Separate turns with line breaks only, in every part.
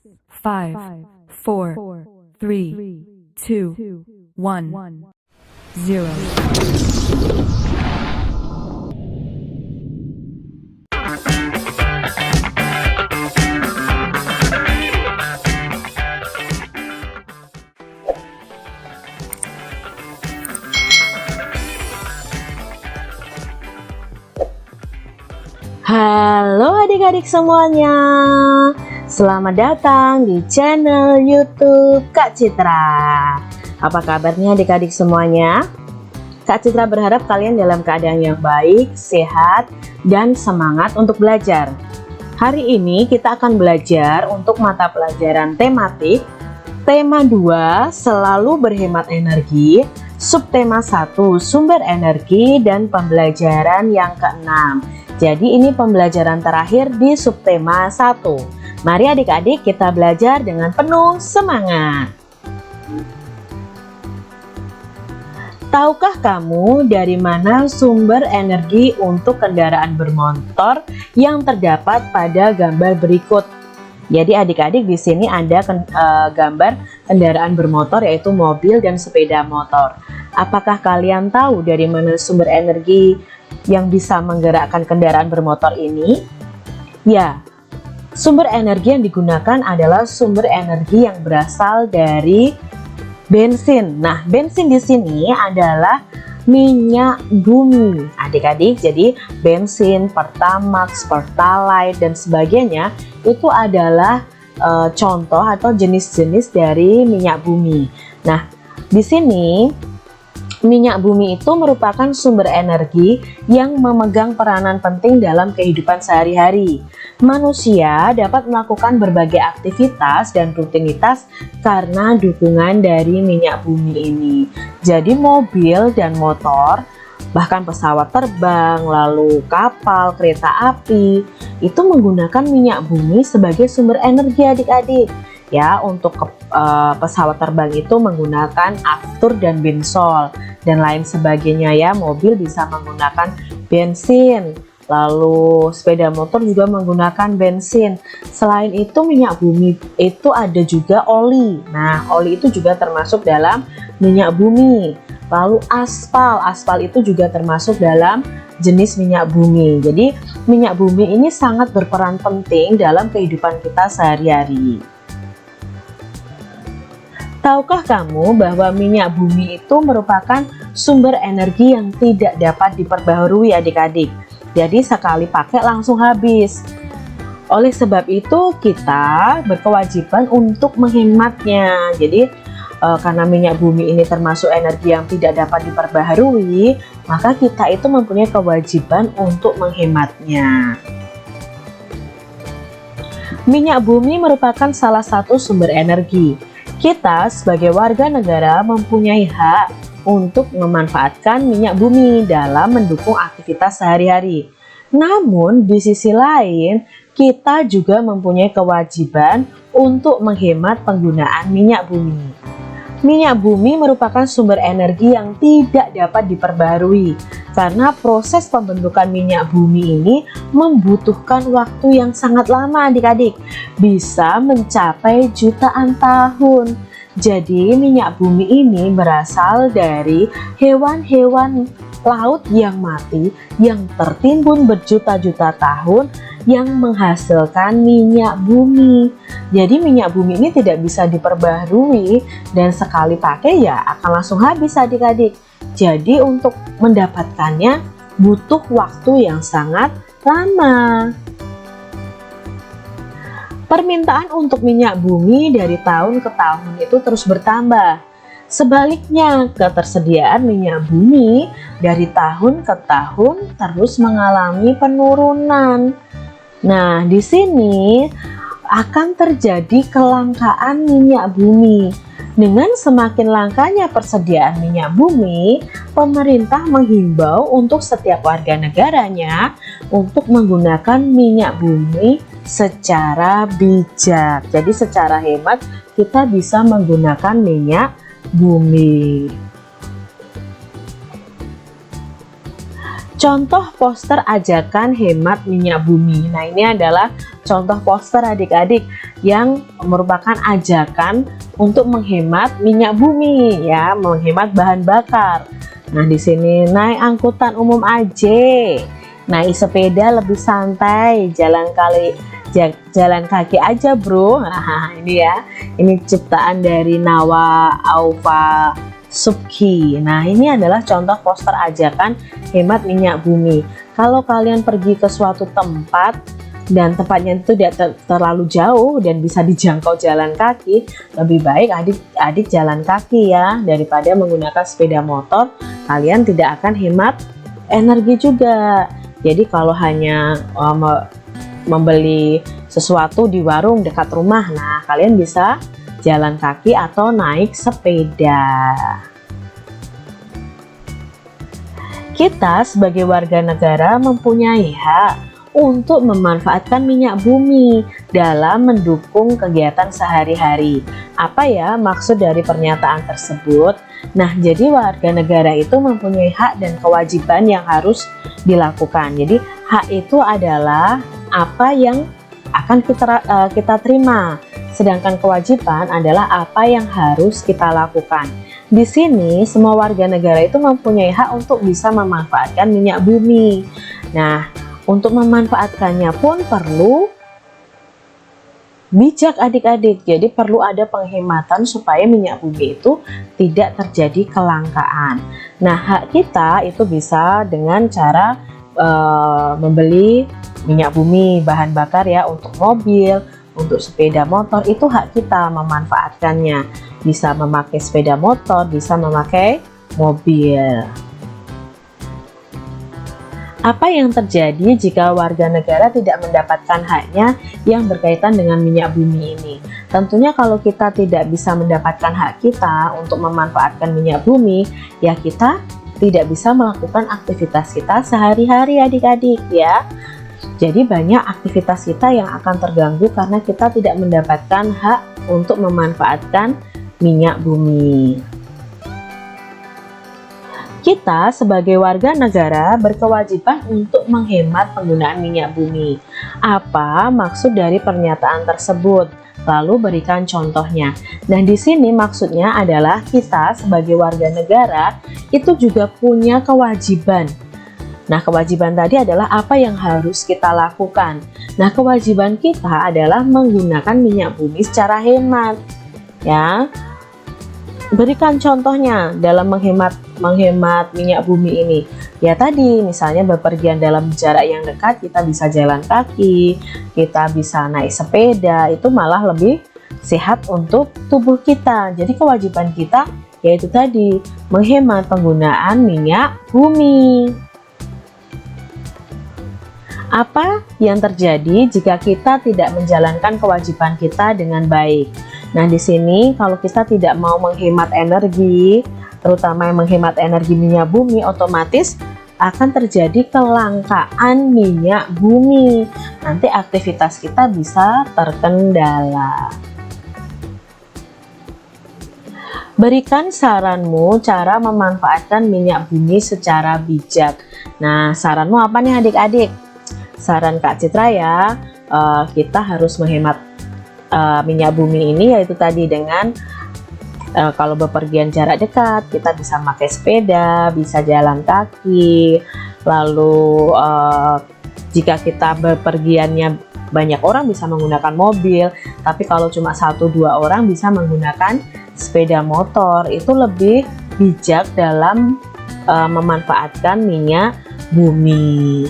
5, 4, 3, 2, 1, 0.
Halo adik-adik semuanya, selamat datang di channel YouTube Kak Citra. Apa kabarnya adik-adik semuanya? Kak Citra berharap kalian dalam keadaan yang baik, sehat, dan semangat untuk belajar. Hari ini kita akan belajar untuk mata pelajaran tematik. Tema 2, selalu berhemat energi. Subtema 1, sumber energi, dan pembelajaran yang ke-6. Jadi ini pembelajaran terakhir di subtema 1. Mari adik-adik kita belajar dengan penuh semangat. Tahukah kamu dari mana sumber energi untuk kendaraan bermotor yang terdapat pada gambar berikut? Jadi adik-adik di sini ada gambar kendaraan bermotor yaitu mobil dan sepeda motor. Apakah kalian tahu dari mana sumber energi yang bisa menggerakkan kendaraan bermotor ini? Ya, sumber energi yang digunakan adalah sumber energi yang berasal dari bensin. Nah, bensin di sini adalah minyak bumi, adik-adik. Jadi bensin, Pertamax, Pertalite, dan sebagainya itu adalah contoh atau jenis-jenis dari minyak bumi. Nah, di sini minyak bumi itu merupakan sumber energi yang memegang peranan penting dalam kehidupan sehari-hari. Manusia dapat melakukan berbagai aktivitas dan rutinitas karena dukungan dari minyak bumi ini. Jadi mobil dan motor, bahkan pesawat terbang, lalu kapal, kereta api, itu menggunakan minyak bumi sebagai sumber energi adik-adik. Ya, untuk pesawat terbang itu menggunakan aftur dan bensol dan lain sebagainya ya. Mobil bisa menggunakan bensin, lalu sepeda motor juga menggunakan bensin. Selain itu minyak bumi itu ada juga oli. Nah, oli itu juga termasuk dalam minyak bumi. Lalu aspal itu juga termasuk dalam jenis minyak bumi. Jadi minyak bumi ini sangat berperan penting dalam kehidupan kita sehari-hari. Tahukah kamu bahwa minyak bumi itu merupakan sumber energi yang tidak dapat diperbaharui adik-adik. Jadi sekali pakai langsung habis. Oleh sebab itu kita berkewajiban untuk menghematnya. Jadi karena minyak bumi ini termasuk energi yang tidak dapat diperbaharui, maka kita itu mempunyai kewajiban untuk menghematnya. Minyak bumi merupakan salah satu sumber energi. Kita sebagai warga negara mempunyai hak untuk memanfaatkan minyak bumi dalam mendukung aktivitas sehari-hari. Namun di sisi lain, kita juga mempunyai kewajiban untuk menghemat penggunaan minyak bumi. Minyak bumi merupakan sumber energi yang tidak dapat diperbaharui karena proses pembentukan minyak bumi ini membutuhkan waktu yang sangat lama adik-adik, bisa mencapai jutaan tahun. Jadi minyak bumi ini berasal dari hewan-hewan laut yang mati yang tertimbun berjuta-juta tahun yang menghasilkan minyak bumi. Jadi minyak bumi ini tidak bisa diperbaharui dan sekali pakai ya akan langsung habis adik-adik. Jadi untuk mendapatkannya butuh waktu yang sangat lama. Permintaan untuk minyak bumi dari tahun ke tahun itu terus bertambah. Sebaliknya, ketersediaan minyak bumi dari tahun ke tahun terus mengalami penurunan. Nah, di sini akan terjadi kelangkaan minyak bumi. Dengan semakin langkanya persediaan minyak bumi, pemerintah menghimbau untuk setiap warga negaranya untuk menggunakan minyak bumi secara bijak. Jadi secara hemat kita bisa menggunakan minyak bumi. Contoh poster ajakan hemat minyak bumi. Nah, ini adalah contoh poster adik-adik yang merupakan ajakan untuk menghemat minyak bumi ya, menghemat bahan bakar. Nah, di sini naik angkutan umum aja, naik sepeda lebih santai, jalan kaki aja bro. Nah, ini ya, ini ciptaan dari Nawa Aufa Subki. Nah, ini adalah contoh poster ajakan hemat minyak bumi. Kalau kalian pergi ke suatu tempat dan tempatnya itu tidak terlalu jauh dan bisa dijangkau jalan kaki, lebih baik adik-adik jalan kaki ya, daripada menggunakan sepeda motor. Kalian tidak akan hemat energi juga. Jadi kalau hanya membeli sesuatu di warung dekat rumah, nah kalian bisa jalan kaki atau naik sepeda. Kita sebagai warga negara mempunyai hak untuk memanfaatkan minyak bumi dalam mendukung kegiatan sehari-hari. Apa ya maksud dari pernyataan tersebut? Nah, jadi warga negara itu mempunyai hak dan kewajiban yang harus dilakukan. Jadi hak itu adalah apa yang akan kita terima, sedangkan kewajiban adalah apa yang harus kita lakukan. Di sini semua warga negara itu mempunyai hak untuk bisa memanfaatkan minyak bumi. Nah, untuk memanfaatkannya pun perlu bijak adik-adik. Jadi perlu ada penghematan supaya minyak bumi itu tidak terjadi kelangkaan. Nah, hak kita itu bisa dengan cara membeli minyak bumi bahan bakar ya, untuk mobil, untuk sepeda motor. Itu hak kita memanfaatkannya. Bisa memakai sepeda motor, bisa memakai mobil. Apa yang terjadi jika warga negara tidak mendapatkan haknya yang berkaitan dengan minyak bumi ini? Tentunya kalau kita tidak bisa mendapatkan hak kita untuk memanfaatkan minyak bumi, ya kita tidak bisa melakukan aktivitas kita sehari-hari adik-adik ya. Jadi banyak aktivitas kita yang akan terganggu karena kita tidak mendapatkan hak untuk memanfaatkan minyak bumi. Kita sebagai warga negara berkewajiban untuk menghemat penggunaan minyak bumi. Apa maksud dari pernyataan tersebut? Lalu berikan contohnya. Nah, di sini maksudnya adalah kita sebagai warga negara itu juga punya kewajiban. Nah, kewajiban tadi adalah apa yang harus kita lakukan. Nah, kewajiban kita adalah menggunakan minyak bumi secara hemat. Ya. Berikan contohnya dalam menghemat minyak bumi ini. Ya tadi misalnya bepergian dalam jarak yang dekat, kita bisa jalan kaki, kita bisa naik sepeda, itu malah lebih sehat untuk tubuh kita. Jadi kewajiban kita yaitu tadi menghemat penggunaan minyak bumi. Apa yang terjadi jika kita tidak menjalankan kewajiban kita dengan baik? Nah, di sini kalau kita tidak mau menghemat energi, terutama yang menghemat energi minyak bumi, otomatis akan terjadi kelangkaan minyak bumi. Nanti aktivitas kita bisa terkendala. Berikan saranmu cara memanfaatkan minyak bumi secara bijak. Nah, saranmu apa nih adik-adik? Saran Kak Citra ya, kita harus menghemat minyak bumi ini yaitu tadi dengan kalau bepergian jarak dekat kita bisa pakai sepeda, bisa jalan kaki. Lalu jika kita bepergiannya banyak orang bisa menggunakan mobil, tapi kalau cuma 1-2 orang bisa menggunakan sepeda motor. Itu lebih bijak dalam memanfaatkan minyak bumi.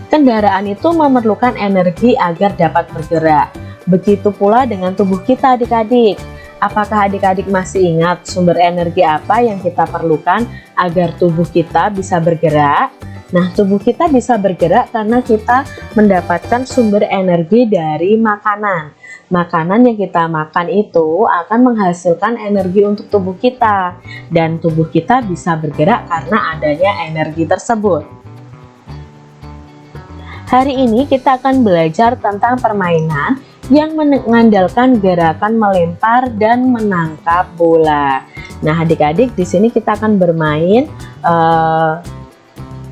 Kendaraan itu memerlukan energi agar dapat bergerak. Begitu pula dengan tubuh kita adik-adik. Apakah adik-adik masih ingat sumber energi apa yang kita perlukan agar tubuh kita bisa bergerak? Nah, tubuh kita bisa bergerak karena kita mendapatkan sumber energi dari makanan. Makanan yang kita makan itu akan menghasilkan energi untuk tubuh kita. Dan tubuh kita bisa bergerak karena adanya energi tersebut. Hari ini kita akan belajar tentang permainan yang mengandalkan gerakan melempar dan menangkap bola. Nah, adik-adik, di sini kita akan bermain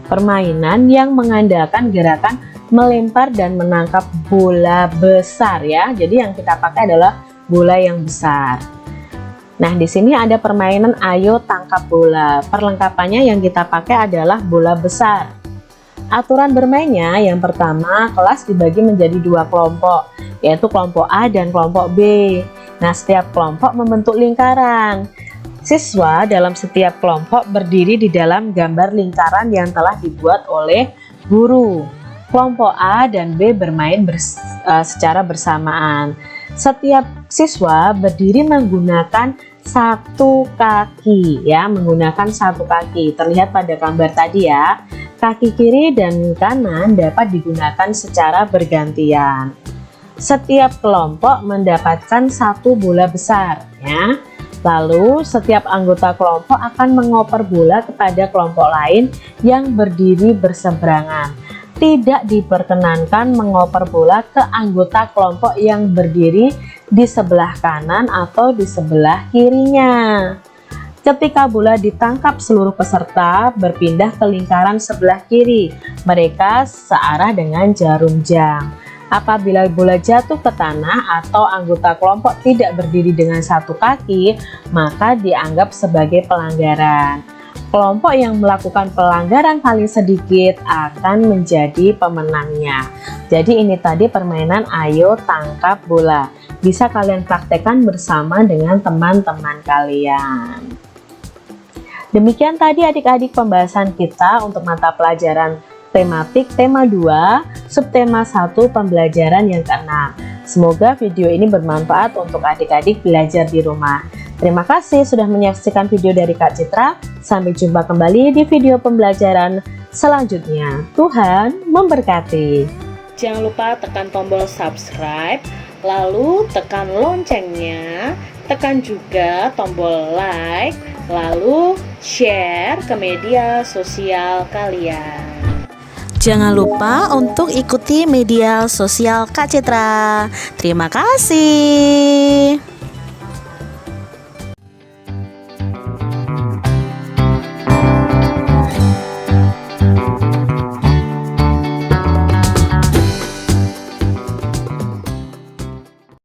permainan yang mengandalkan gerakan melempar dan menangkap bola besar ya. Jadi yang kita pakai adalah bola yang besar. Nah, di sini ada permainan ayo tangkap bola. Perlengkapannya yang kita pakai adalah bola besar. Aturan bermainnya, yang pertama, kelas dibagi menjadi dua kelompok, yaitu kelompok A dan kelompok B. Nah, setiap kelompok membentuk lingkaran. Siswa dalam setiap kelompok berdiri di dalam gambar lingkaran yang telah dibuat oleh guru. Kelompok A dan B bermain secara bersamaan. Setiap siswa berdiri menggunakan satu kaki ya, menggunakan satu kaki. Terlihat pada gambar tadi ya. Kaki kiri dan kanan dapat digunakan secara bergantian. Setiap kelompok mendapatkan satu bola besar ya. Lalu setiap anggota kelompok akan mengoper bola kepada kelompok lain yang berdiri berseberangan. Tidak diperkenankan mengoper bola ke anggota kelompok yang berdiri di sebelah kanan atau di sebelah kirinya. Ketika bola ditangkap, seluruh peserta berpindah ke lingkaran sebelah kiri. Mereka searah dengan jarum jam. Apabila bola jatuh ke tanah atau anggota kelompok tidak berdiri dengan satu kaki, maka dianggap sebagai pelanggaran. Kelompok yang melakukan pelanggaran paling sedikit akan menjadi pemenangnya. Jadi ini tadi permainan ayo tangkap bola. Bisa kalian praktekkan bersama dengan teman-teman kalian. Demikian tadi adik-adik pembahasan kita untuk mata pelajaran tematik tema 2, subtema 1 pembelajaran yang ke-6. Semoga video ini bermanfaat untuk adik-adik belajar di rumah. Terima kasih sudah menyaksikan video dari Kak Citra. Sampai jumpa kembali di video pembelajaran selanjutnya. Tuhan memberkati. Jangan lupa tekan tombol subscribe, lalu tekan loncengnya, tekan juga tombol like, lalu share ke media sosial kalian.
Jangan lupa untuk ikuti media sosial Kak Citra. Terima kasih.